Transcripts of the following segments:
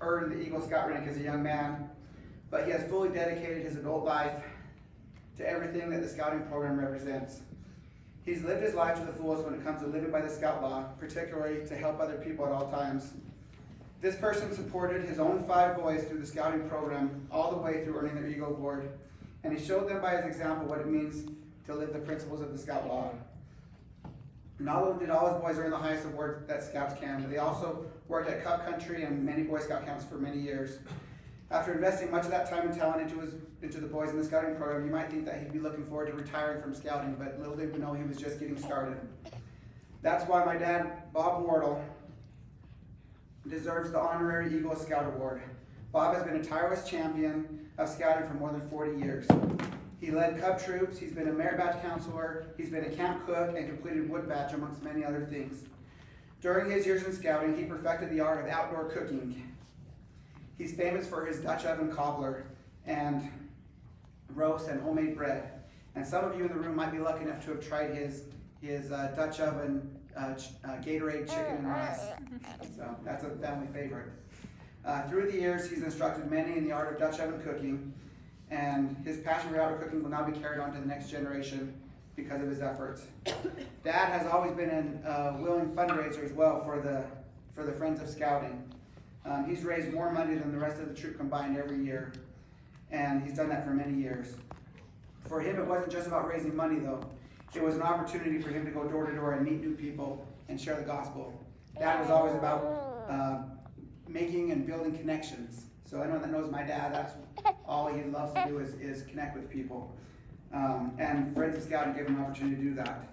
earned the Eagle Scout rank as a young man, but he has fully dedicated his adult life to everything that the scouting program represents. He's lived his life to the fullest when it comes to living by the Scout law, particularly to help other people at all times. This person supported his own 5 boys through the scouting program all the way through earning their Eagle Award, and he showed them by his example what it means to live the principles of the Scout law. Not only did all his boys earn the highest award that Scouts can, but they also worked at Cup Country and many Boy Scout camps for many years. After investing much of that time and talent into the boys in the scouting program, you might think that he'd be looking forward to retiring from scouting, but little did we know he was just getting started. That's why my dad, Bob Wardle, deserves the honorary Eagle Scout Award. Bob has been a tireless champion of scouting for more than 40 years. He led Cub troops, he's been a merit badge counselor, he's been a camp cook, and completed wood badge, amongst many other things. During his years in scouting, he perfected the art of outdoor cooking. He's famous for his Dutch oven cobbler and roast and homemade bread. And some of you in the room might be lucky enough to have tried his Dutch oven Gatorade chicken and rice. So that's a family favorite. Through the years, he's instructed many in the art of Dutch oven cooking, and his passion for outdoor cooking will now be carried on to the next generation because of his efforts. Dad has always been a willing fundraiser as well for the Friends of Scouting. He's raised more money than the rest of the troop combined every year, and he's done that for many years. For him, it wasn't just about raising money, though. It was an opportunity for him to go door to door and meet new people and share the gospel. Dad was always about making and building connections. So anyone that knows my dad, that's all he loves to do is connect with people. And Friends of Scouting gave him an opportunity to do that.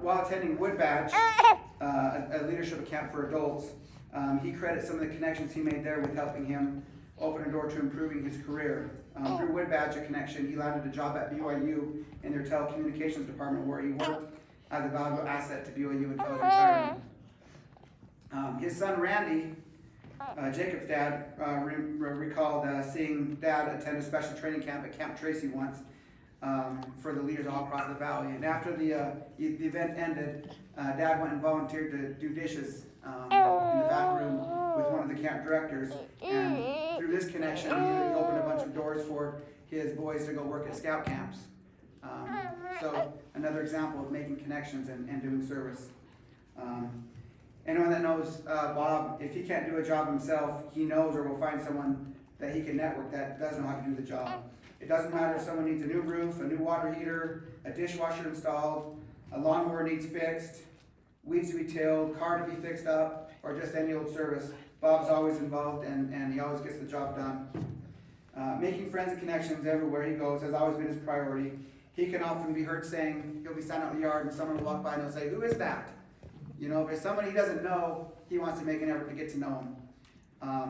While attending Wood Badge, a leadership camp for adults, he credits some of the connections he made there with helping him open a door to improving his career. Through Wood Badge, a connection, he landed a job at BYU in their telecommunications department, where he worked as a valuable asset to BYU until his retirement. His son Randy, Jacob's dad, recalled seeing Dad attend a special training camp at Camp Tracy once for the leaders all across the valley. And after the event ended, Dad went and volunteered to do dishes in the back room with one of the camp directors. And through this connection, he opened a bunch of doors for his boys to go work at scout camps. So another example of making connections and doing service. Anyone that knows Bob, if he can't do a job himself, he knows or will find someone that he can network that does know how to do the job. It doesn't matter if someone needs a new roof, a new water heater, a dishwasher installed, a lawnmower needs fixed, weeds to be tilled, car to be fixed up, or just any old service. Bob's always involved, and he always gets the job done. Making friends and connections everywhere he goes has always been his priority. He can often be heard saying, he'll be standing out in the yard and someone will walk by and he'll say, "Who is that?" You know, if it's someone he doesn't know, he wants to make an effort to get to know him.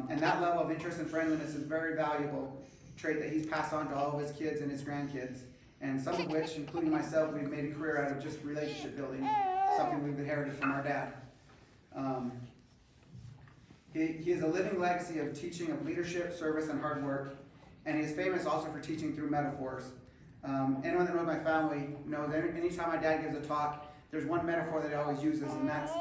And that level of interest and friendliness is a very valuable trait that he's passed on to all of his kids and his grandkids. And some of which, including myself, we've made a career out of just relationship building, something we've inherited from our dad. He is a living legacy of teaching of leadership, service, and hard work. And he is famous also for teaching through metaphors. Anyone that knows my family knows anytime my dad gives a talk, there's one metaphor that he always uses, and that's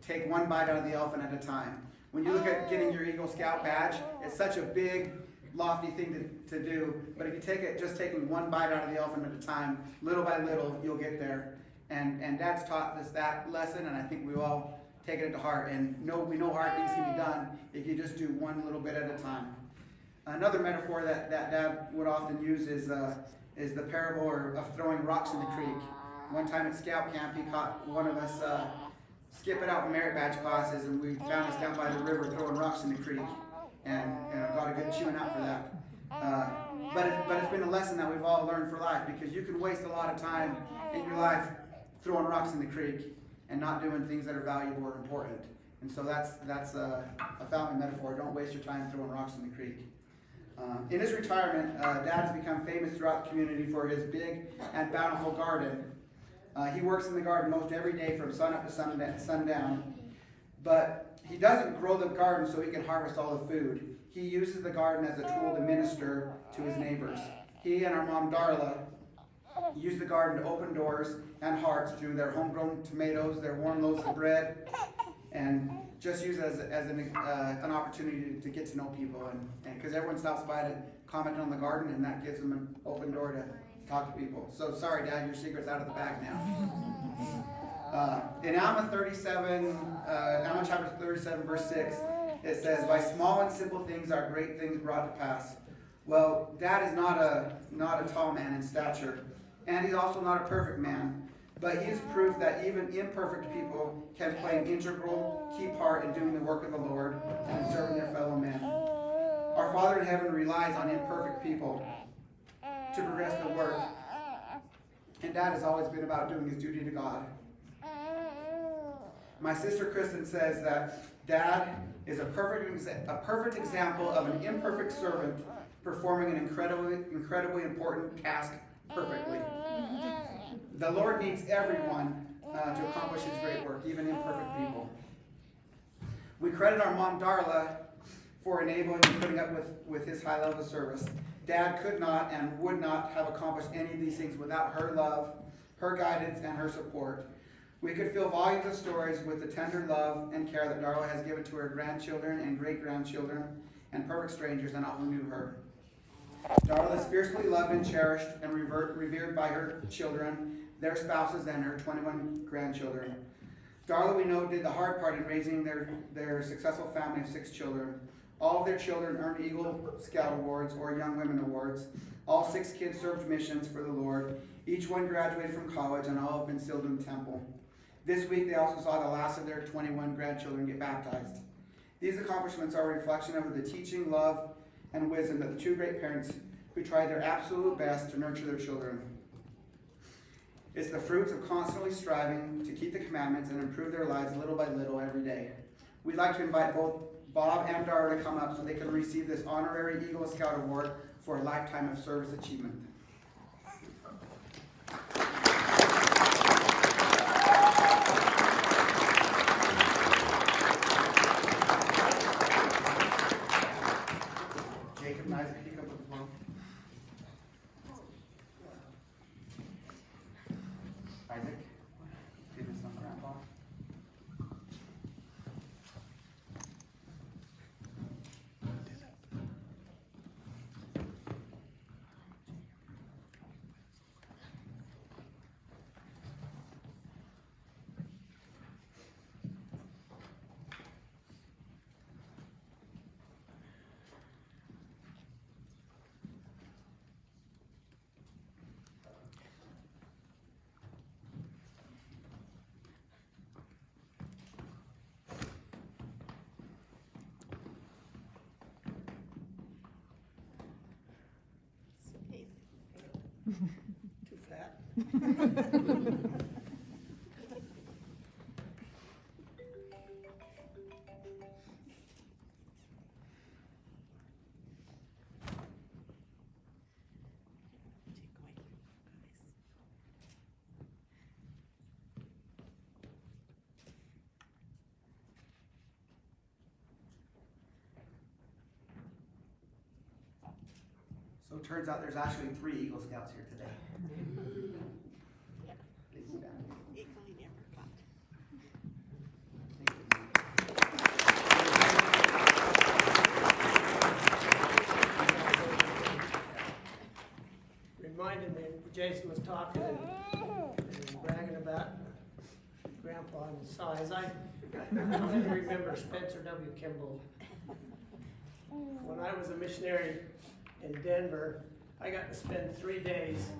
take one bite out of the elephant at a time. When you look at getting your Eagle Scout badge, it's such a big, lofty thing to do, but if you take it just taking one bite out of the elephant at a time, little by little, you'll get there. And Dad's taught us that lesson, and I think we all taken it to heart, and we know hard things can be done if you just do one little bit at a time. Another metaphor that Dad would often use is the parable of throwing rocks in the creek. One time at scout camp, he caught one of us skipping out from merit badge classes, and we found us down by the river throwing rocks in the creek, and got a good chewing out for that. But it's been a lesson that we've all learned for life, because you can waste a lot of time in your life throwing rocks in the creek and not doing things that are valuable or important. And so that's a family metaphor. Don't waste your time throwing rocks in the creek. In his retirement, Dad has become famous throughout the community for his big and bountiful garden. He works in the garden most every day from sunup to sundown. But he doesn't grow the garden so he can harvest all the food. He uses the garden as a tool to minister to his neighbors. He and our mom, Darla, use the garden to open doors and hearts through their homegrown tomatoes, their warm loaves of bread, and just use it as an opportunity to get to know people, and because everyone stops by to comment on the garden, and that gives them an open door to talk to people. So sorry, Dad, your secret's out of the bag now. In Alma chapter 37, verse 6, it says, "By small and simple things are great things brought to pass." Well, Dad is not a tall man in stature, and he's also not a perfect man, but he is proof that even imperfect people can play an integral, key part in doing the work of the Lord and in serving their fellow men. Our Father in heaven relies on imperfect people to progress the work, and Dad has always been about doing his duty to God. My sister Kristen says that Dad is a perfect example of an imperfect servant performing an incredibly important task perfectly. The Lord needs everyone to accomplish his great work, even imperfect people. We credit our mom Darla for enabling and putting up with his high level of service. Dad could not and would not have accomplished any of these things without her love, her guidance, and her support. We could fill volumes of stories with the tender love and care that Darla has given to her grandchildren and great-grandchildren and perfect strangers and all who knew her. Darla is fiercely loved and cherished and revered by her children, their spouses, and her 21 grandchildren. Darla, we know, did the hard part in raising their successful family of 6 children. All of their children earned Eagle Scout Awards or Young Women Awards. All 6 kids served missions for the Lord. Each one graduated from college, and all have been sealed in the temple. This week, they also saw the last of their 21 grandchildren get baptized. These accomplishments are a reflection of the teaching, love, and wisdom that the 2 great parents who tried their absolute best to nurture their children. It's the fruits of constantly striving to keep the commandments and improve their lives little by little every day. We'd like to invite both Bob and Darla to come up so they can receive this honorary Eagle Scout Award for a lifetime of service achievement. Jacob and Isaac, can you come up as well? Isaac, give this on Grandpa. Too fat. So it turns out there's actually 3 Eagle Scouts here today. Yeah. Big family. Equally never got. Reminded me, Jason was talking and bragging about Grandpa and his size. I don't remember Spencer W. Kimball. When I was a missionary in Denver, I got to spend 3 days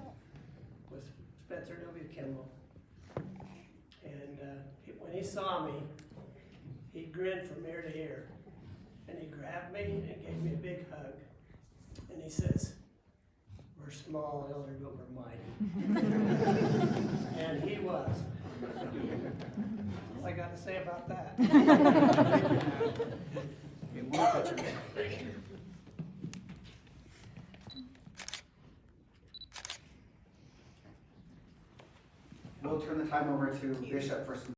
with Spencer W. Kimball. And when he saw me, he grinned from ear to ear. And he grabbed me and gave me a big hug. And he says, "We're small, Elder, but we're mighty." And he was. That's all I got to say about that. We'll turn the time over to Bishop for some